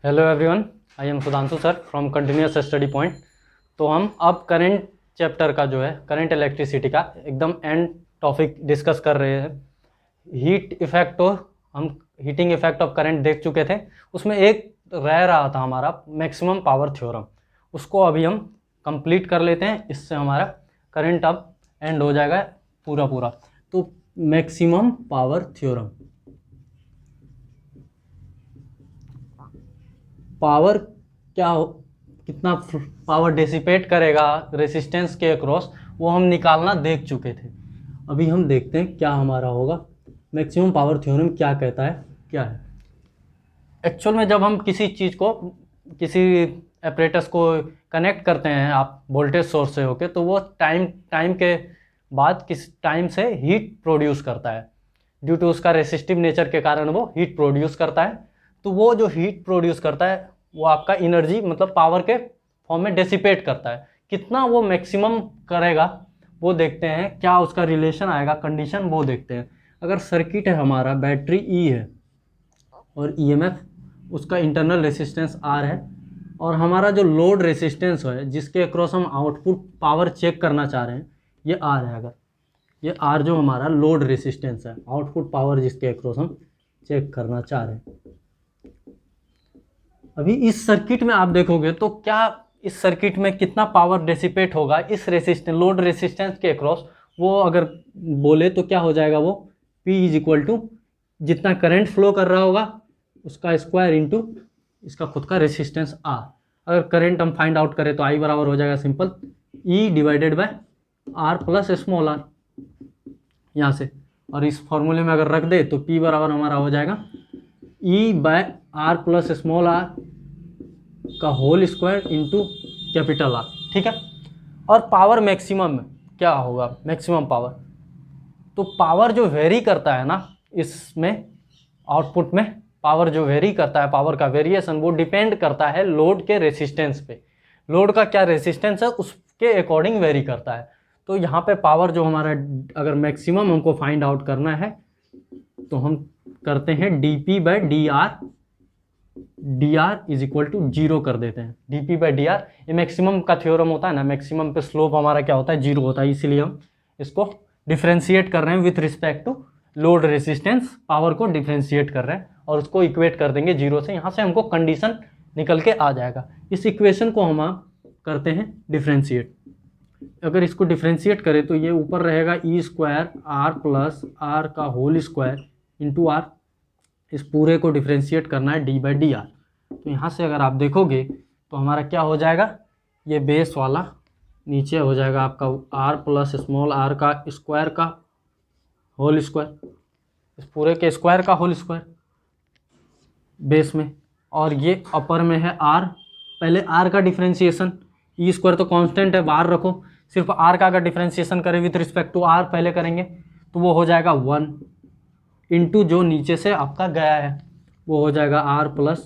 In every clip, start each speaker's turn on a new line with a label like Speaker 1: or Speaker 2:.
Speaker 1: Hello everyone, I am Sudhanshu sir from continuous study point. तो हम अब करंट चैप्टर का जो है करंट इलेक्ट्रिसिटी का एकदम एंड टॉपिक डिस्कस कर रहे हैं। हीट इफेक्ट और हम हीटिंग इफेक्ट ऑफ करंट देख चुके थे। उसमें एक रह रहा था हमारा मैक्सिमम पावर थ्योरम, उसको अभी हम कंप्लीट कर लेते हैं। इससे हमारा करंट अब एंड हो जाएगा पूरा। तो मैक्सिमम पावर थ्योरम, पावर क्या हो, कितना पावर डिसिपेट करेगा रेसिस्टेंस के अक्रॉस, वो हम निकालना देख चुके थे। अभी हम देखते हैं क्या हमारा होगा। मैक्सिमम पावर थ्योरम क्या कहता है, क्या है एक्चुअल में। जब हम किसी चीज़ को, किसी एपरेटस को कनेक्ट करते हैं आप वोल्टेज सोर्स से होके, तो वो टाइम के बाद किस टाइम से हीट प्रोड्यूस करता है। ड्यू टू उसका रेसिस्टिव नेचर के कारण वो हीट प्रोड्यूस करता है। तो वो जो हीट प्रोड्यूस करता है वो आपका एनर्जी मतलब पावर के फॉर्म में डेसिपेट करता है। कितना वो मैक्सिमम करेगा वो देखते हैं, क्या उसका रिलेशन आएगा, कंडीशन वो देखते हैं। अगर सर्किट है हमारा, बैटरी ई है और ईएमएफ उसका इंटरनल रेसिस्टेंस आर है, और हमारा जो लोड रेसिस्टेंस है जिसके अक्रॉस हम आउटपुट पावर चेक करना चाह रहे हैं ये आर है। अगर ये आर जो हमारा लोड रेसिस्टेंस है, आउटपुट पावर जिसके अक्रॉस हम चेक करना चाह रहे हैं। अभी इस सर्किट में आप देखोगे तो क्या इस सर्किट में कितना पावर डेसिपेट होगा इस रेसिस्टेंस, लोड रेसिस्टेंस के अक्रॉस, वो अगर बोले तो क्या हो जाएगा, वो P इज इक्वल टू जितना करंट फ्लो कर रहा होगा उसका स्क्वायर इंटू इसका खुद का रेसिस्टेंस R। अगर करंट हम फाइंड आउट करें तो I बराबर हो जाएगा simple E divided by R plus small r यहाँ से। और इस फॉर्मूले में अगर रख दे तो P बराबर हमारा हो जाएगा E by R plus small r का whole square into capital R, ठीक है। और पावर मैक्सिमम में क्या होगा, मैक्सिमम पावर, तो पावर जो वेरी करता है ना इसमें, आउटपुट में पावर जो वेरी करता है, पावर का वेरिएशन वो डिपेंड करता है लोड के रेसिस्टेंस पे। लोड का क्या रेसिस्टेंस है उसके अकॉर्डिंग वेरी करता है। तो यहाँ पे पावर जो हमारा, अगर मैक्सिमम हमको फाइंड आउट करना है तो हम करते हैं dP by dr is equal to 0 कर देते हैं। dP बाय dr ये मैक्सिमम का थ्योरम होता है ना, मैक्सिमम पे स्लोप हमारा क्या होता है, 0 होता है, इसीलिए हम इसको डिफ्रेंशिएट कर रहे हैं with respect to load resistance. Power को डिफ्रेंशिएट कर रहे हैं और उसको इक्वेट कर देंगे 0 से। यहाँ से हमको कंडीशन निकल के आ जाएगा। इस इक्वेशन को हम करते हैं डिफ्रेंशिएट। अगर इसको डिफ्रेंशिएट करें तो ये ऊपर रहेगा E square are plus are का होल स्क्वायर इंटू आर। इस पूरे को डिफ्रेंशिएट करना है डी बाई डी आर। तो यहाँ से अगर आप देखोगे तो हमारा क्या हो जाएगा, ये बेस वाला नीचे हो जाएगा आपका आर प्लस स्मॉल आर का स्क्वायर का होल स्क्वायर, इस पूरे के स्क्वायर का होल स्क्वायर बेस में, और ये अपर में है आर। पहले आर का डिफ्रेंशिएशन, ई स्क्वायर तो कांस्टेंट है बाहर रखो, सिर्फ आर का अगर डिफ्रेंशिएशन करें विथ रिस्पेक्ट टू आर पहले करेंगे तो वो हो जाएगा 1 इंटू जो नीचे से आपका गया है वो हो जाएगा आर प्लस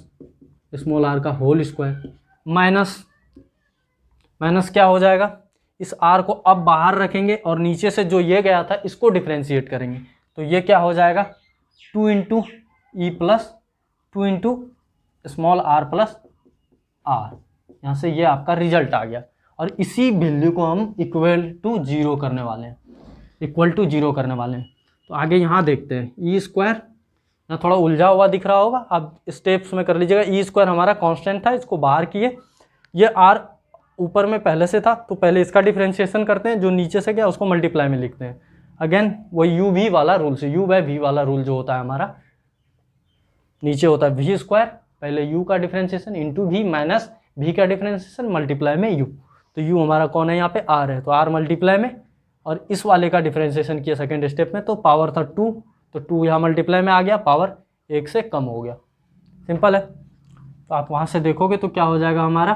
Speaker 1: स्मॉल आर का होल स्क्वायर माइनस क्या हो जाएगा, इस आर को अब बाहर रखेंगे और नीचे से जो ये गया था इसको डिफ्रेंशिएट करेंगे तो ये क्या हो जाएगा 2 into E plus 2 into small R plus R. यहाँ से ये आपका रिजल्ट आ गया और इसी वैल्यू को हम इक्वल टू 0 करने वाले हैं, इक्वल टू 0 करने वाले हैं। तो आगे यहाँ देखते हैं ई स्क्वायर, यहाँ थोड़ा उलझा हुआ दिख रहा होगा, आप स्टेप्स में कर लीजिएगा। ई स्क्वायर हमारा कांस्टेंट था, इसको बाहर किए, ये आर ऊपर में पहले से था तो पहले इसका डिफ्रेंशिएशन करते हैं, जो नीचे से गया उसको मल्टीप्लाई में लिखते हैं। अगेन वो यू वी वाला रूल से, यू बाय वी वाला रूल जो होता है हमारा, नीचे होता है वी स्क्वायर, पहले यू का differentiation into V minus V का डिफ्रेंशिएशन मल्टीप्लाई में यू। तो यू हमारा कौन है यहाँ पे, आर है, तो आर मल्टीप्लाई में, और इस वाले का डिफ्रेंशिएशन किया सेकेंड स्टेप में तो पावर था 2, तो 2 यहाँ मल्टीप्लाई में आ गया, पावर 1 से कम हो गया। सिंपल है। तो आप वहाँ से देखोगे तो क्या हो जाएगा हमारा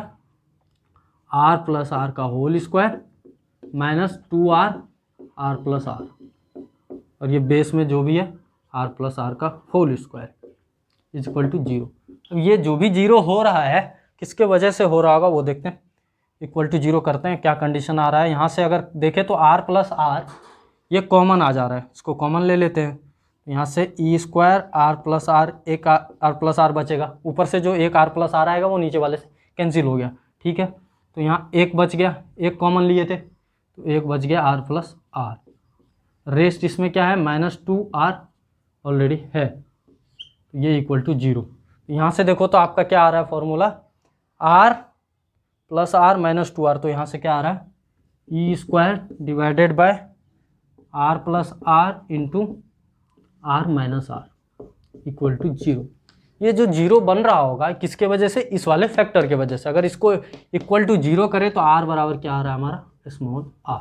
Speaker 1: आर प्लस आर का whole square minus 2r R plus R, और ये बेस में जो भी है आर प्लस आर का whole square is equal to 0। अब ये जो भी 0 हो रहा है किसके वजह से हो रहा होगा वो देखते हैं। इक्वल टू 0 करते हैं, क्या कंडीशन आ रहा है। यहाँ से अगर देखें तो r प्लस आर ये कॉमन आ जा रहा है, इसको कॉमन ले लेते हैं। तो यहाँ से E square are plus are, एक आर प्लस आर बचेगा, ऊपर से जो एक आर प्लस आर आएगा वो नीचे वाले से कैंसिल हो गया, ठीक है। तो यहाँ एक बच गया, एक कॉमन लिए थे तो एक बच गया आर प्लस आर, रेस्ट इसमें क्या है -2r ऑलरेडी है, तो ये इक्वल टू 0। यहाँ से देखो तो आपका क्या आ रहा है formula, r plus are -2r, तो यहाँ से क्या आ रहा है E square divided by r plus r into r minus r equal to 0। ये जो 0 बन रहा होगा किसके वजह से, इस वाले फैक्टर के वजह से। अगर इसको इक्वल टू 0 करें तो r बराबर क्या आ रहा है हमारा स्मॉल r।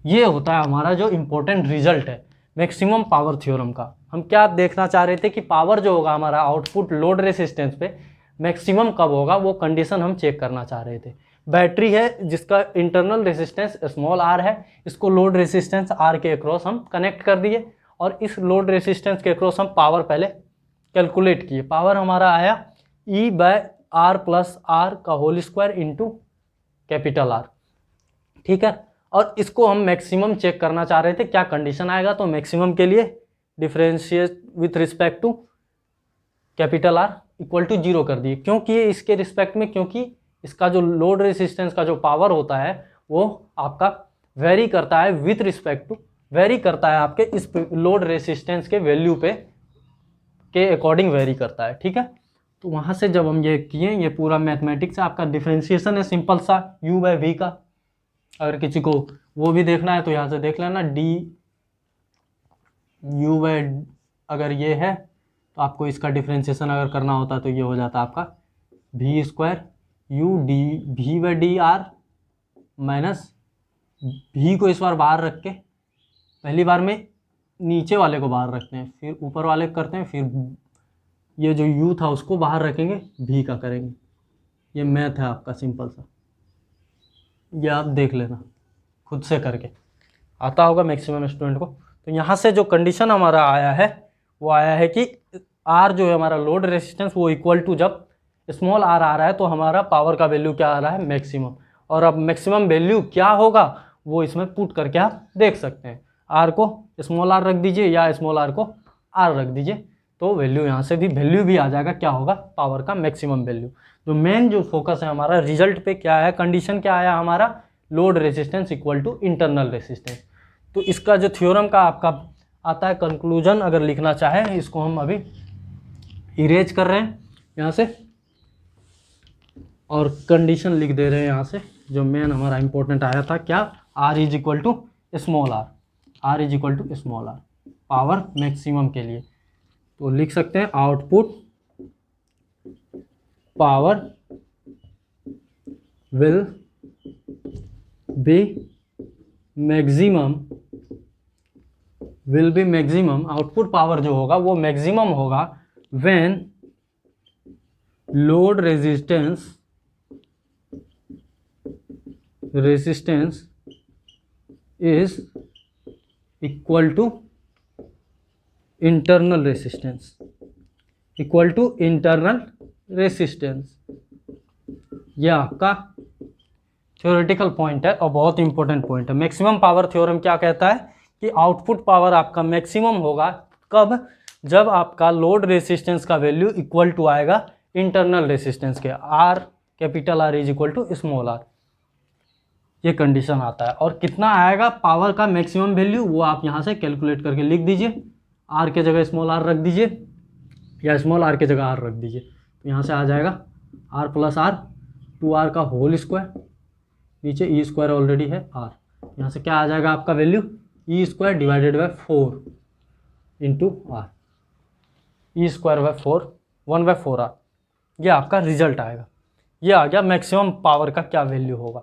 Speaker 1: ये होता है हमारा जो इम्पोर्टेंट रिजल्ट है मैक्सिमम पावर थ्योरम का। हम क्या देखना चाह रहे थे कि पावर जो होगा हमारा आउटपुट लोड रेसिस्टेंस पे मैक्सिमम कब होगा, वो कंडीशन हम चेक करना चाह रहे थे। बैटरी है जिसका इंटरनल रेसिस्टेंस स्मॉल r है, इसको लोड रेसिस्टेंस r के अक्रॉस हम कनेक्ट कर दिए और इस लोड रेसिस्टेंस के अक्रॉस हम पावर पहले कैलकुलेट किए। पावर हमारा आया E by r plus are का whole square into capital R, ठीक है। और इसको हम मैक्सिमम चेक करना चाह रहे थे, क्या कंडीशन आएगा, तो मैक्सिमम के लिए differentiate with respect to capital R equal to 0 कर दिए। क्योंकि ये इसके रिस्पेक्ट में, क्योंकि इसका जो लोड रेसिस्टेंस का जो पावर होता है वो आपका वेरी करता है विथ रिस्पेक्ट टू, वेरी करता है आपके इस लोड रेसिस्टेंस के वैल्यू पे के अकॉर्डिंग वेरी करता है, ठीक है। तो वहाँ से जब हम ये किए, ये पूरा मैथमेटिक्स आपका डिफरेंशिएशन है सिंपल सा u बाय v का। अगर किसी को वो भी देखना है तो यहाँ से देख लेना, डी u बाय, अगर ये है तो आपको इसका डिफरेंशिएशन अगर करना होता तो ये हो जाता आपका v square u D v by D R minus v को इस बार बाहर रख के, पहली बार में नीचे वाले को बाहर रखते हैं, फिर ऊपर वाले को करते हैं, फिर ये जो u था उसको बाहर रखेंगे, v का करेंगे। ये मैथ है आपका सिंपल सा, ये आप देख लेना खुद से करके, आता होगा मैक्सिमम स्टूडेंट को। तो यहाँ से जो कंडीशन हमारा आया है वो आया है कि R जो है हमारा लोड रेजिस्टेंस वो इक्वल टू, जब स्मॉल r आ रहा है तो हमारा पावर का वैल्यू क्या आ रहा है मैक्सिमम। और अब मैक्सिमम वैल्यू क्या होगा वो इसमें पुट करके आप देख सकते हैं। R को स्मॉल r रख दीजिए या स्मॉल r को r रख दीजिए, तो वैल्यू यहाँ से भी वैल्यू भी आ जाएगा, क्या होगा पावर का मैक्सिमम वैल्यू। तो मेन जो फोकस है हमारा रिजल्ट पे क्या है, कंडीशन क्या आया हमारा, load resistance equal to internal resistance. तो इसका जो थ्योरम का आपका आता है कंक्लूजन, अगर लिखना चाहे, इसको हम अभी इरेज कर रहे हैं यहाँ से और कंडीशन लिख दे रहे हैं यहाँ से। जो मेन हमारा इंपॉर्टेंट आया था क्या, R is equal to small r, R is equal to small r power maximum के लिए। तो लिख सकते हैं output power will be maximum, will be maximum, output power जो होगा वो मैक्सिमम होगा when load resistance is equal to internal resistance, equal to internal resistance. ये आपका थ्योरेटिकल पॉइंट है और बहुत इंपॉर्टेंट पॉइंट है। मैक्सिमम पावर थ्योरम क्या कहता है कि आउटपुट पावर आपका मैक्सिमम होगा कब, जब आपका लोड रेजिस्टेंस का वैल्यू इक्वल टू आएगा इंटरनल रेजिस्टेंस के, R capital R is equal to small r। ये कंडीशन आता है। और कितना आएगा पावर का मैक्सिमम वैल्यू वो आप यहाँ से कैलकुलेट करके लिख दीजिए, R के जगह स्मॉल r रख दीजिए या स्मॉल r के जगह R रख दीजिए। तो यहाँ से आ जाएगा R प्लस R 2r का होल स्क्वायर, नीचे ई स्क्वायर ऑलरेडी है R, यहाँ से क्या आ जाएगा आपका value E square divided by 4 into R, E square by 4 1/4R। ये आपका रिजल्ट आएगा। ये आ गया मैक्सिमम पावर का क्या वैल्यू होगा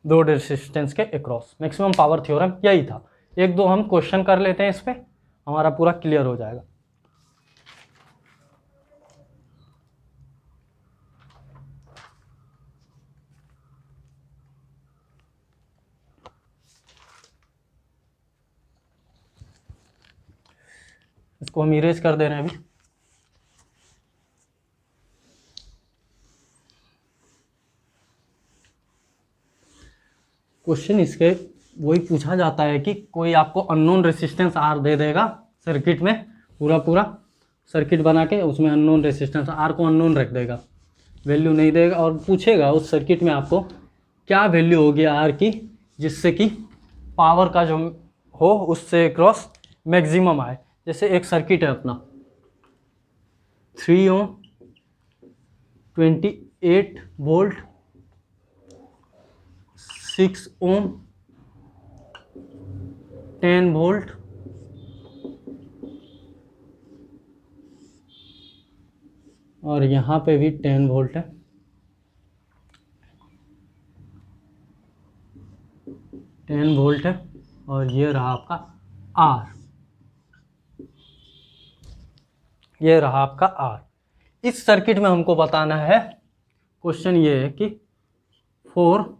Speaker 1: लोड रेजिस्टेंस के अक्रॉस। मैक्सिमम पावर थ्योरम यही था। एक दो हम क्वेश्चन कर लेते हैं, इस पर हमारा पूरा क्लियर हो जाएगा। इसको हम इरेज कर दे रहे हैं अभी। क्वेश्चन इसके वही पूछा जाता है कि कोई आपको अननोन रेसिस्टेंस R दे देगा सर्किट में पूरा सर्किट बना के उसमें अननोन रेसिस्टेंस आर को अननोन रख देगा, वैल्यू नहीं देगा, और पूछेगा उस सर्किट में आपको क्या वैल्यू होगी आर की जिससे कि पावर का जो हो उससे क्रॉस मैक्सिमम आए। जैसे एक सर्किट है अपना 3 ओम 28 वोल्ट, 6 ओम 10 वोल्ट, और यहाँ पे भी 10 वोल्ट है, 10 वोल्ट है, और ये रहा आपका आर, ये रहा आपका आर। इस सर्किट में हमको बताना है, क्वेश्चन ये है कि for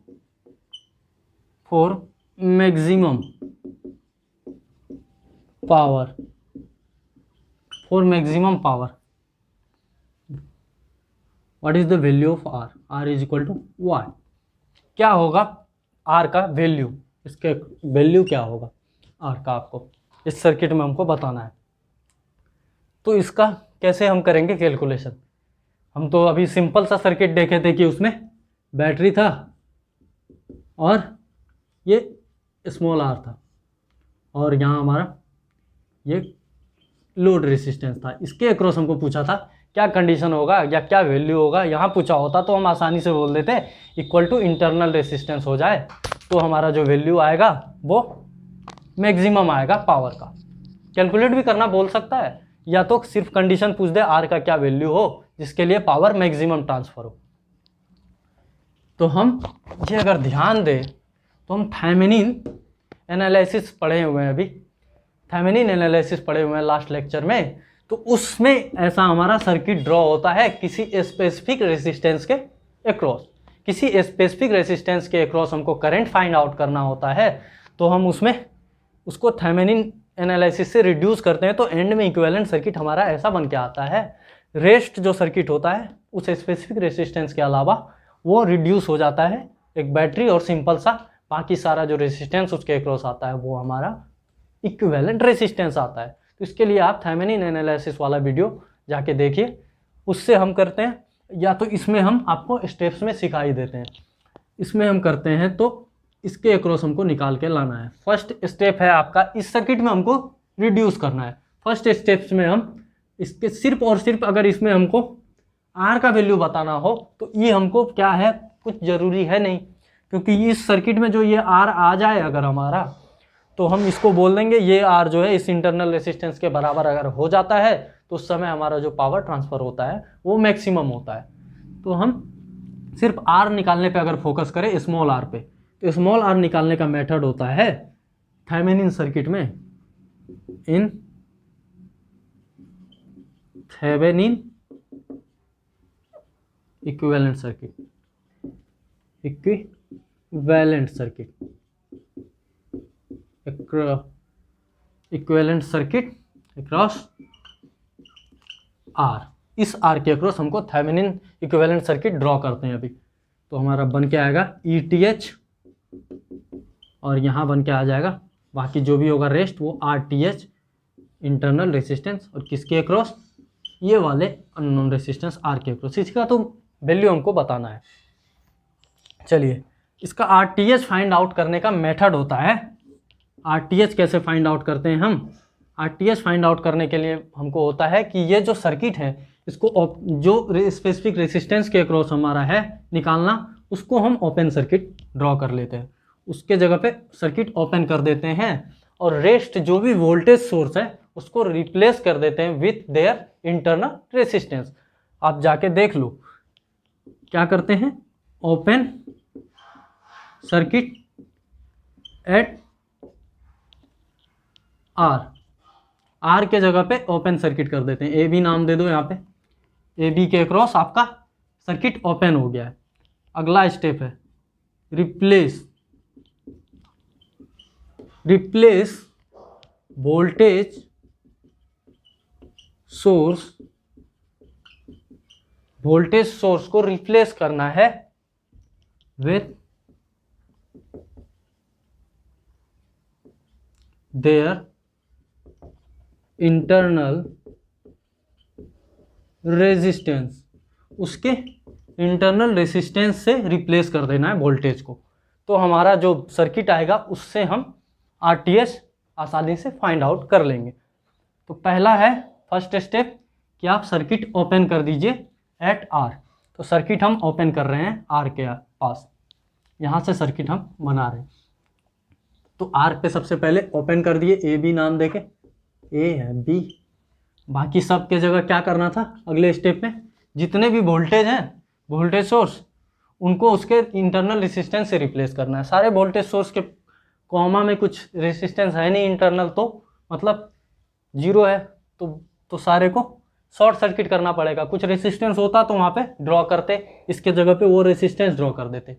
Speaker 1: maximum power, for maximum power what is the value of r, r is equal to what. क्या होगा आर का वैल्यू, इसके वैल्यू क्या होगा आर का, आपको इस सर्किट में हमको बताना है। तो इसका कैसे हम करेंगे कैलकुलेशन। हम तो अभी सिंपल सा सर्किट देखे थे कि उसमें बैटरी था और ये स्मॉल आर था और यहाँ हमारा ये लोड रेसिस्टेंस था। इसके अक्रॉस हमको पूछा था क्या कंडीशन होगा या क्या वैल्यू होगा। यहाँ पूछा होता तो हम आसानी से बोल देते इक्वल टू इंटरनल रेसिस्टेंस हो जाए, तो हमारा जो वैल्यू आएगा वो मैक्सिमम आएगा पावर का। कैलकुलेट भी करना बोल सकता है, या तो सिर्फ कंडीशन पूछ दे आर का क्या वैल्यू हो जिसके लिए पावर मैक्सिमम ट्रांसफर हो। तो हम ये अगर ध्यान दें तो हम थेवेनिन एनालिसिस पढ़े हुए हैं, अभी थेवेनिन एनालिसिस पढ़े हुए हैं लास्ट लेक्चर में। तो उसमें ऐसा हमारा सर्किट ड्रॉ होता है किसी स्पेसिफिक रेसिस्टेंस के अक्रॉस, किसी स्पेसिफिक रेसिस्टेंस के अक्रॉस हमको करंट फाइंड आउट करना होता है। तो हम उसमें उसको थेवेनिन एनालिसिस से रिड्यूस करते हैं, तो एंड में इक्विवेलेंट सर्किट हमारा ऐसा बन के आता है। रेस्ट जो सर्किट होता है उस स्पेसिफिक रेसिस्टेंस के अलावा वो रिड्यूस हो जाता है एक बैटरी और सिंपल सा, बाकी सारा जो रेसिस्टेंस उसके अक्रॉस आता है वो हमारा इक्विवेलेंट रेसिस्टेंस आता है। तो इसके लिए आप थेवेनिन एनालिसिस वाला वीडियो जाके देखिए, उससे हम करते हैं। या तो इसमें हम आपको स्टेप्स में सिखाई देते हैं, इसमें हम करते हैं तो इसके अक्रॉस हमको निकाल के लाना है। फर्स्ट स्टेप है आपका इस सर्किट में हमको रिड्यूस करना है। फर्स्ट स्टेप्स में हम इसके सिर्फ और सिर्फ अगर इसमें हमको आर का वैल्यू बताना हो तो ये हमको क्या है कुछ ज़रूरी है नहीं, क्योंकि इस सर्किट में जो ये आर आ जाए अगर हमारा, तो हम इसको बोल देंगे ये आर जो है इस इंटरनल रेसिस्टेंस के बराबर अगर हो जाता है तो उस समय हमारा जो पावर ट्रांसफ़र होता है वो मैक्सिमम होता है। तो हम सिर्फ आर निकालने पे अगर फोकस करें स्मॉल आर पे, तो स्मॉल आर निकालने का मेथड होता है थेवेनिन सर्किट में in Thevenin equivalent circuit, equivalent circuit, equivalent circuit across r. इस आर के अक्रॉस हमको थेवेनिन इक्विवेलेंट सर्किट ड्रॉ करते हैं अभी। तो हमारा बन के आएगा ETH और यहाँ बन के आ जाएगा बाकी जो भी होगा रेस्ट वो RTH इंटरनल रेसिस्टेंस, और किसके अक्रॉस ये वाले अननोन रेसिस्टेंस आर के अक्रॉस। इसका तो वैल्यू हमको बताना है। चलिए इसका RTH फाइंड आउट करने का मेथड होता है। RTH कैसे फाइंड आउट करते हैं हम, RTH फाइंड आउट करने के लिए हमको होता है कि ये जो सर्किट है इसको जो स्पेसिफिक रेसिस्टेंस के अक्रॉस हमारा है निकालना, उसको हम ओपन सर्किट ड्रॉ कर लेते हैं, उसके जगह पे सर्किट ओपन कर देते हैं और रेस्ट जो भी वोल्टेज सोर्स है उसको रिप्लेस कर देते हैं विथ देयर इंटरनल रेसिस्टेंस। आप जाके देख लो क्या करते हैं, ओपन सर्किट एट आर के जगह पे ओपन सर्किट कर देते हैं, ए बी नाम दे दो यहाँ पे, ए बी के अक्रॉस आपका सर्किट ओपन हो गया है। अगला स्टेप है replace voltage source, voltage source को रिप्लेस करना है विथ देयर इंटरनल रेजिस्टेंस, उसके इंटरनल रेजिस्टेंस से रिप्लेस कर देना है वोल्टेज को। तो हमारा जो सर्किट आएगा उससे हम आरटीएच आसानी से फाइंड आउट कर लेंगे। तो पहला है फर्स्ट स्टेप कि आप सर्किट ओपन कर दीजिए एट आर। तो सर्किट हम ओपन कर रहे हैं आर के पास, यहाँ से सर्किट हम बना रहे हैं। तो आर पे सबसे पहले ओपन कर दिए, ए बी नाम देके, ए है बी, बाकी सब के जगह क्या करना था अगले स्टेप में, जितने भी वोल्टेज हैं वोल्टेज सोर्स उनको उसके इंटरनल रेसिस्टेंस से रिप्लेस करना है। सारे वोल्टेज सोर्स के कॉमा में कुछ रेसिस्टेंस है नहीं इंटरनल, तो मतलब जीरो है, तो सारे को शॉर्ट सर्किट करना पड़ेगा। कुछ रेसिस्टेंस होता तो वहाँ पे ड्रॉ करते, इसके जगह पे वो रेसिस्टेंस ड्रॉ कर देते,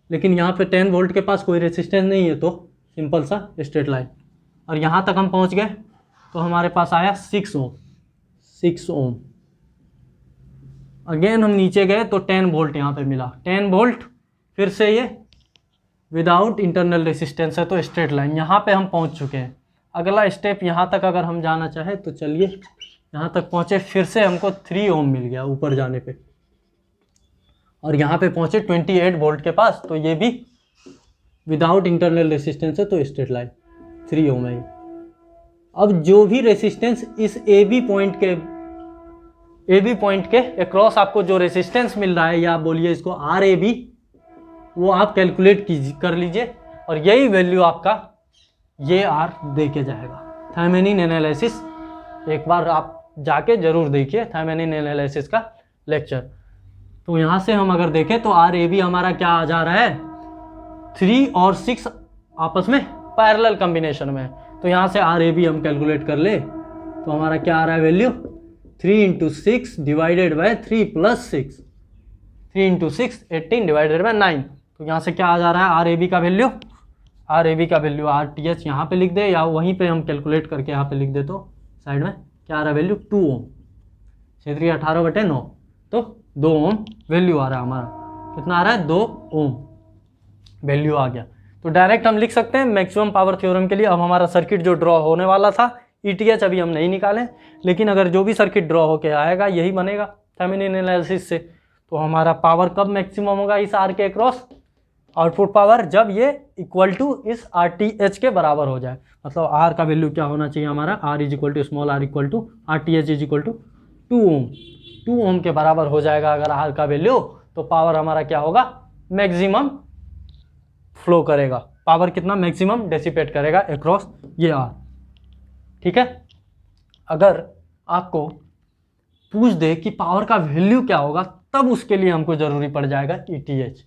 Speaker 1: लेकिन यहाँ पे 10 वोल्ट के पास कोई रेसिस्टेंस नहीं है तो सिंपल सा स्ट्रेट लाइन। और यहाँ तक हम पहुँच गए तो हमारे पास आया 6 ओम। अगेन हम नीचे गए तो 10 वोल्ट यहाँ पे मिला, 10 वोल्ट, फिर से ये विदाउट इंटरनल रेसिस्टेंस है तो स्ट्रेट लाइन। यहाँ पे हम पहुँच चुके हैं। अगला स्टेप यहाँ तक अगर हम जाना चाहें तो चलिए, यहाँ तक पहुँचे, फिर से हमको 3 ओम मिल गया ऊपर जाने पे, और यहाँ पे पहुँचे 28 वोल्ट के पास, तो ये भी विदाउट इंटरनल रेसिस्टेंस है तो स्ट्रेट लाइन 3 ओम है। अब जो भी रेसिस्टेंस इस ए बी पॉइंट के अक्रॉस आपको जो रेसिस्टेंस मिल रहा है, या आप बोलिए इसको आर ए बी, वो आप कैलकुलेट कर लीजिए, और यही वैल्यू आपका ये आर दे के जाएगा। थेवेनिन एनालिसिस एक बार आप जाके जरूर देखिए, थेवेनिन एनालिसिस का लेक्चर। तो यहाँ से हम अगर देखें तो आर ए बी हमारा क्या आ जा रहा है, 3 और 6 आपस में पैरेलल कॉम्बिनेशन में। तो यहाँ से आर ए बी हम कैलकुलेट कर ले तो हमारा क्या आ रहा है value, 3 × 6 divided by 3 + 6, 3 × 6 18 divided by 9। तो यहाँ से क्या आ जा रहा है आर ए बी का वैल्यू, आर ए बी का वैल्यू आर टी एच यहाँ पे लिख दे, या वहीं पे हम कैलकुलेट करके यहाँ पे लिख दे तो साइड में क्या आ रहा है वैल्यू 2 ओम, 18/9, तो 2 ओम वैल्यू आ रहा है हमारा। कितना आ रहा है, 2 ओम वैल्यू आ गया। तो डायरेक्ट हम लिख सकते हैं मैक्सिमम पावर थ्योरम के लिए। अब हमारा सर्किट जो ड्रॉ होने वाला था ईटीएच अभी हम नहीं निकालें, लेकिन अगर जो भी सर्किट ड्रॉ होके आएगा यही बनेगा थेवेनिन एनालिसिस से। तो हमारा पावर कब मैक्सिमम होगा इस आर के अक्रॉस, आउटपुट पावर जब ये इक्वल टू इस आर टी एच के बराबर हो जाए। मतलब आर का वैल्यू क्या होना चाहिए हमारा, R = small r = R T H = 2 ohm. 2 ohm के बराबर हो जाएगा अगर आर का वैल्यू, तो पावर हमारा क्या होगा, मैक्सिमम फ्लो करेगा। पावर कितना मैक्सिमम डेसिपेट करेगा अक्रॉस ये आर। ठीक है, अगर आपको पूछ दे कि पावर का वैल्यू क्या होगा, तब उसके लिए हमको ज़रूरी पड़ जाएगा ईटीएच।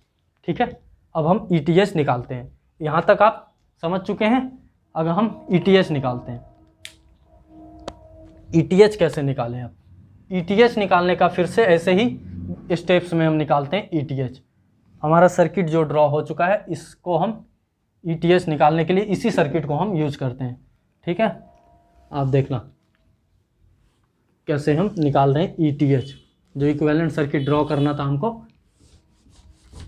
Speaker 1: ठीक है, अब हम ईटीएच निकालते हैं। यहाँ तक आप समझ चुके हैं। अगर हम ईटीएच निकालते हैं, ईटीएच कैसे निकालें, अब ईटीएच निकालने का फिर से ऐसे ही स्टेप्स में हम निकालते हैं ईटीएच। हमारा सर्किट जो ड्रॉ हो चुका है, इसको हम ईटीएच निकालने के लिए इसी सर्किट को हम यूज करते हैं। ठीक है, आप देखना कैसे हम निकाल रहे हैं ईटीएच। जो इक्विवेलेंट सर्किट ड्रॉ करना था हमको,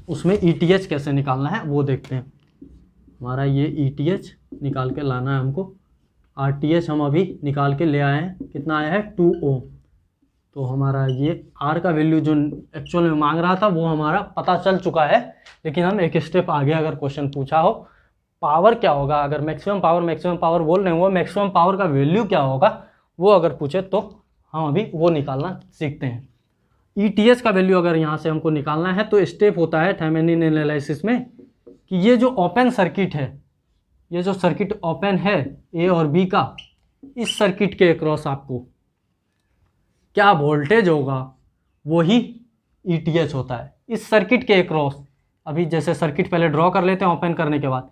Speaker 1: उसमें ईटीएच कैसे निकालना है वो देखते हैं। हमारा ये ईटीएच निकाल के लाना है हमको। आरटीएच हम अभी निकाल के ले आए हैं, कितना आया है 2 ओम। तो हमारा ये आर का वैल्यू जो एक्चुअल में मांग रहा था वो हमारा पता चल चुका है, लेकिन हम एक स्टेप आगे अगर क्वेश्चन पूछा हो पावर क्या होगा, अगर मैक्सिमम पावर बोल रहे हैं, वो मैक्सिमम पावर का वैल्यू क्या होगा वो अगर पूछे तो हम अभी वो निकालना सीखते हैं। ईटीएच का वैल्यू अगर यहाँ से हमको निकालना है तो स्टेप होता है थेवेनिन एनालिसिस में कि ये जो ओपन सर्किट है, ये जो सर्किट ओपन है ए और बी का, इस सर्किट के अक्रॉस आपको क्या वोल्टेज होगा वही ईटीएच होता है। इस सर्किट के अक्रॉस, अभी जैसे सर्किट पहले ड्रॉ कर लेते हैं ओपन करने के बाद,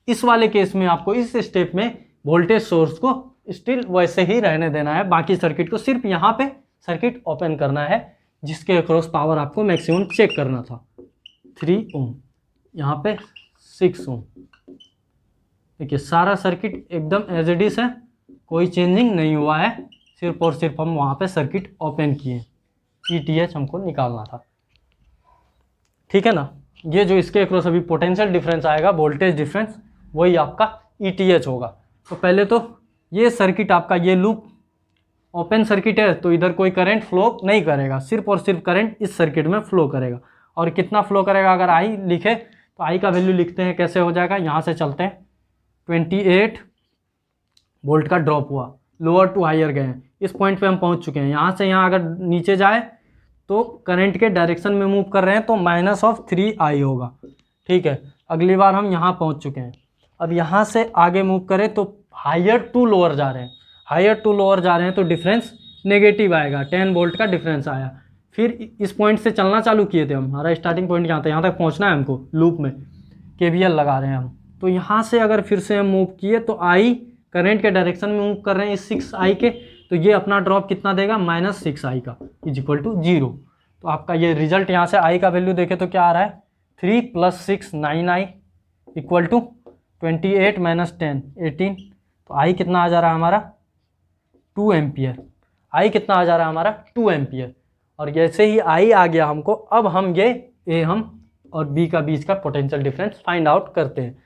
Speaker 1: इस वाले केस में आपको इस स्टेप में वोल्टेज सोर्स को स्टिल वैसे ही रहने देना है, बाकी सर्किट को सिर्फ यहाँ पे सर्किट ओपन करना है जिसके अक्रॉस पावर आपको मैक्सिमम चेक करना था। 3 ओम, यहाँ पे 6 ओम। देखिए सारा सर्किट एकदम एज इट इज है, कोई चेंजिंग नहीं हुआ है, सिर्फ और सिर्फ हम वहाँ पे सर्किट ओपन किए। ईटीएच हमको निकालना था। ठीक है ना, ये जो इसके अक्रॉस अभी पोटेंशियल डिफरेंस आएगा, वोल्टेज डिफरेंस, वही आपका ईटीएच होगा। तो पहले तो ये सर्किट आपका, ये लूप ओपन सर्किट है तो इधर कोई करंट फ्लो नहीं करेगा, सिर्फ और सिर्फ करंट इस सर्किट में फ्लो करेगा। और कितना फ्लो करेगा अगर आई लिखे तो आई का वैल्यू लिखते हैं, कैसे हो जाएगा, यहाँ से चलते हैं 28 वोल्ट का ड्रॉप हुआ, लोअर टू हायर गए हैं, इस पॉइंट पे हम पहुँच चुके हैं। यहाँ से यहाँ अगर नीचे जाए तो करंट के डायरेक्शन में मूव कर रहे हैं तो -3i होगा, ठीक है। अगली बार हम यहाँ पहुँच चुके हैं, अब यहाँ से आगे मूव करें तो हायर टू लोअर जा रहे हैं, हायर टू लोअर जा रहे हैं तो डिफरेंस नेगेटिव आएगा, 10 वोल्ट का डिफरेंस आया। फिर इस पॉइंट से चलना चालू किए थे हम, हमारा स्टार्टिंग पॉइंट यहाँ था, यहाँ तक पहुँचना है हमको, लूप में KVL लगा रहे हैं हम। तो यहाँ से अगर फिर से हम मूव किए तो आई करंट के डायरेक्शन में मूव कर रहे हैं इस 6i के, तो ये अपना ड्रॉप कितना देगा, -6i का =0। तो आपका ये रिजल्ट यहाँ से आई का वैल्यू देखे तो क्या आ रहा है, 3 + 6 9i = 28 - 10 18। तो आई कितना आ जा रहा है हमारा 2 एम्पियर, आई कितना आ जा रहा है हमारा 2 एम्पियर। और जैसे ही आई आ गया हमको, अब हम ये ए हम और बी का बीच का पोटेंशियल डिफरेंस फाइंड आउट करते हैं।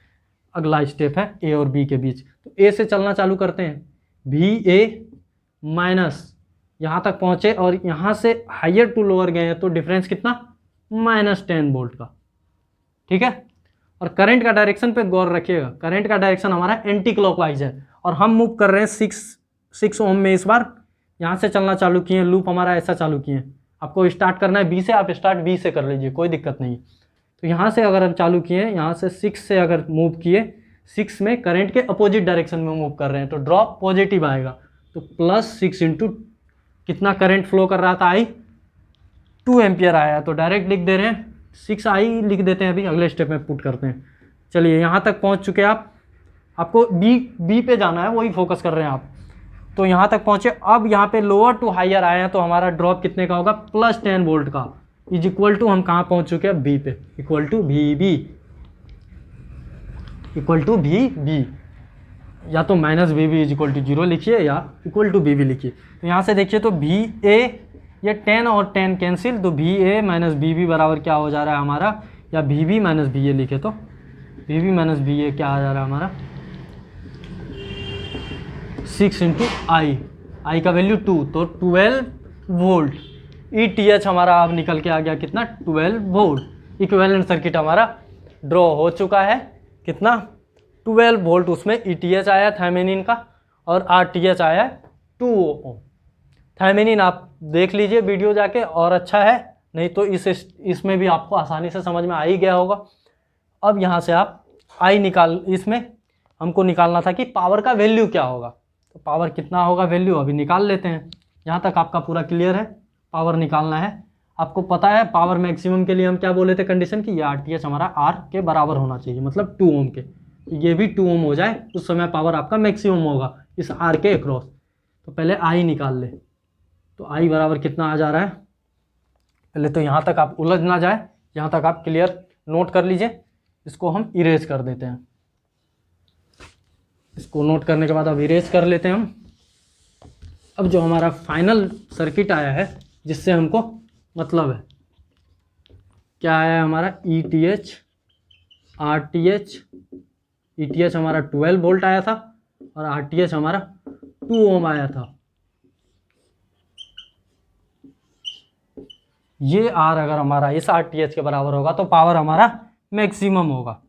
Speaker 1: अगला स्टेप है ए और बी के बीच, तो ए से चलना चालू करते हैं, VA माइनस यहाँ तक पहुँचे और यहाँ से हायर टू लोअर गए हैं तो डिफरेंस कितना, -10 वोल्ट का, ठीक है। और करंट का डायरेक्शन पे गौर रखिएगा, करंट का डायरेक्शन हमारा एंटी क्लॉकवाइज है और हम मूव कर रहे हैं 6 ओम में। इस बार यहाँ से चलना चालू किए हैं, लूप हमारा ऐसा चालू किए हैं। आपको स्टार्ट करना है बी से, आप स्टार्ट बी से कर लीजिए, कोई दिक्कत नहीं। तो यहाँ से अगर हम चालू किए, यहाँ से 6 से अगर मूव किए, 6 में करंट के अपोजिट डायरेक्शन में मूव कर रहे हैं तो ड्रॉप पॉजिटिव आएगा। तो +6 इंटू कितना करंट फ्लो कर रहा था आई, 2 एम्पियर आया, तो डायरेक्ट लिख दे रहे हैं 6i लिख देते हैं, अभी अगले स्टेप में पुट करते हैं। चलिए यहाँ तक पहुँच चुके आप, आपको बी पे जाना है, वही फोकस कर रहे हैं आप। तो यहाँ तक पहुँचे, अब यहाँ पे लोअर टू हायर आए हैं तो हमारा ड्रॉप कितने का होगा, +10 वोल्ट का = हम कहाँ पहुँच चुके हैं, बी पे, VB या तो -VB = 0 लिखिए या =VB लिखिए। तो यहाँ से देखिए तो VA, ये 10 और 10 कैंसिल, तो VA - VB बराबर क्या हो जा रहा है हमारा, या VB - VA लिखे तो VB - VA क्या आ जा रहा है हमारा, 6 इंटू आई का वैल्यू 2, तो 12 वोल्ट। ETH हमारा अब निकल के आ गया कितना, 12 वोल्ट। इक्विवेलेंट सर्किट हमारा ड्रॉ हो चुका है, कितना 12 वोल्ट, उसमें ETH आया थेवेनिन का और RTH आया 2 ओम। थेवेनिन आप देख लीजिए वीडियो जाके, और अच्छा है, नहीं तो इसमें भी आपको आसानी से समझ में आ ही गया होगा। अब यहाँ से आप आई निकाल, इसमें हमको निकालना था कि पावर का वैल्यू क्या होगा, तो पावर कितना होगा वैल्यू अभी निकाल लेते हैं। यहाँ तक आपका पूरा क्लियर है, पावर निकालना है। आपको पता है पावर मैक्सिमम के लिए हम क्या बोले थे कंडीशन की, ये RTH हमारा R के बराबर होना चाहिए, मतलब 2 ओम के, ये भी 2 ओम हो जाए उस समय पावर आपका मैक्सिमम होगा इस R के अक्रॉस। तो पहले आई निकाल ले, तो आई बराबर कितना आ जा रहा है, पहले तो यहाँ तक आप उलझ ना जाए, यहाँ तक आप क्लियर नोट कर लीजिए। इसको हम इरेज कर देते हैं, इसको नोट करने के बाद अब इरेज कर लेते हैं हम। अब जो हमारा फाइनल सर्किट आया है जिससे हमको मतलब है, क्या आया है हमारा, ETH RTH, ETH हमारा 12 वोल्ट आया था और RTH हमारा 2 ओम आया था। ये R अगर हमारा इस RTH के बराबर होगा तो पावर हमारा मैक्सिमम होगा।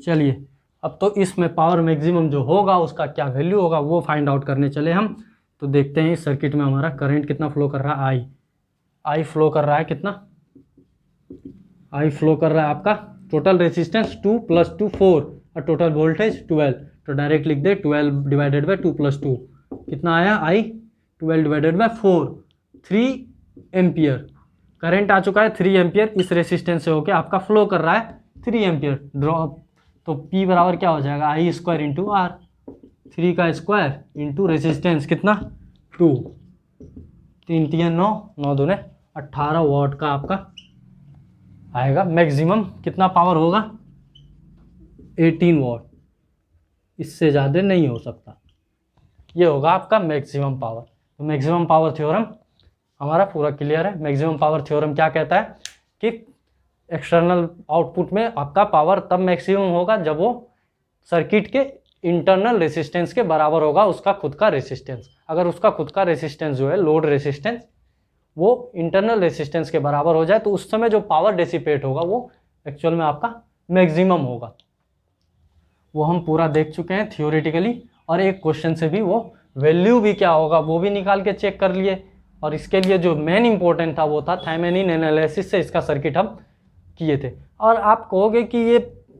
Speaker 1: चलिए अब तो इसमें पावर मैक्सिमम जो होगा उसका क्या वैल्यू होगा वो फाइंड आउट करने चले हम। तो देखते हैं इस सर्किट में हमारा करंट कितना फ्लो कर रहा है, आई फ्लो कर रहा है कितना, आई फ्लो कर रहा है आपका टोटल रेजिस्टेंस 2 + 2 4 और टोटल वोल्टेज 12। तो डायरेक्ट लिख दे 12 डिवाइडेड बाई 2 + 2 कितना आया, आई 12 डिवाइडेड बाई 4, 3 एम्पियर करंट आ चुका है। 3 एम्पियर इस रेजिस्टेंस से होकर आपका फ्लो कर रहा है 3 एम्पियर ड्रॉप। तो P बराबर क्या हो जाएगा, I² इंटू R, 3 का स्क्वायर इंटू रेजिस्टेंस कितना 2, 3 3 9, 9 दूने 18 वाट का आपका आएगा। मैक्सिमम कितना पावर होगा, 18 वाट, इससे ज़्यादा नहीं हो सकता, ये होगा आपका मैक्सिमम पावर। तो मैक्सिमम पावर थ्योरम हमारा पूरा क्लियर है। मैक्सिमम पावर थ्योरम क्या कहता है कि एक्सटर्नल आउटपुट में आपका पावर तब मैक्सिमम होगा जब वो सर्किट के इंटरनल रेसिस्टेंस के बराबर होगा उसका खुद का रेसिस्टेंस। अगर उसका खुद का रेसिस्टेंस जो है लोड रेसिस्टेंस वो इंटरनल रेसिस्टेंस के बराबर हो जाए तो उस समय जो पावर डिसिपेट होगा वो एक्चुअल में आपका मैक्सिमम होगा। वो हम पूरा देख चुके हैं थियोरेटिकली, और एक क्वेश्चन से भी वो वैल्यू भी क्या होगा वो भी निकाल के चेक कर लिए। और इसके लिए जो मेन इंपॉर्टेंट था वो था थेवेनिन एनालिसिस से इसका सर्किट हम किए थे। और आप कहोगे कि ये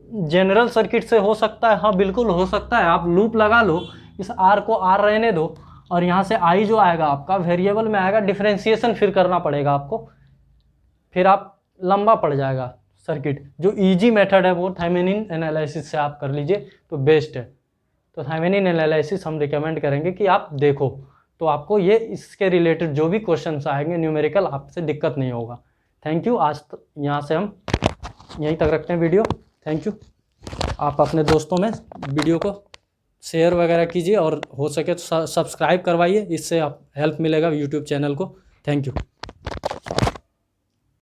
Speaker 1: जनरल सर्किट से हो सकता है, हाँ बिल्कुल हो सकता है। आप लूप लगा लो, इस आर को आर रहने दो, और यहाँ से आई जो आएगा आपका वेरिएबल में आएगा, डिफरेंशिएशन फिर करना पड़ेगा आपको, फिर आप लंबा पड़ जाएगा सर्किट। जो इजी मेथड है वो थेवेनिन एनालिसिस से आप कर लीजिए तो बेस्ट है। तो थेवेनिन एनालिसिस हम रिकमेंड करेंगे कि आप देखो, तो आपको ये इसके रिलेटेड जो भी क्वेश्चंस आएंगे न्यूमेरिकल आपसे दिक्कत नहीं होगा। Thank you. आज यहाँ से हम यहीं तक रखते हैं वीडियो। Thank you. आप अपने दोस्तों में वीडियो को शेयर वगैरह कीजिए और हो सके तो सब्सक्राइब करवाइए, इससे आप हेल्प मिलेगा यूट्यूब चैनल को। Thank you.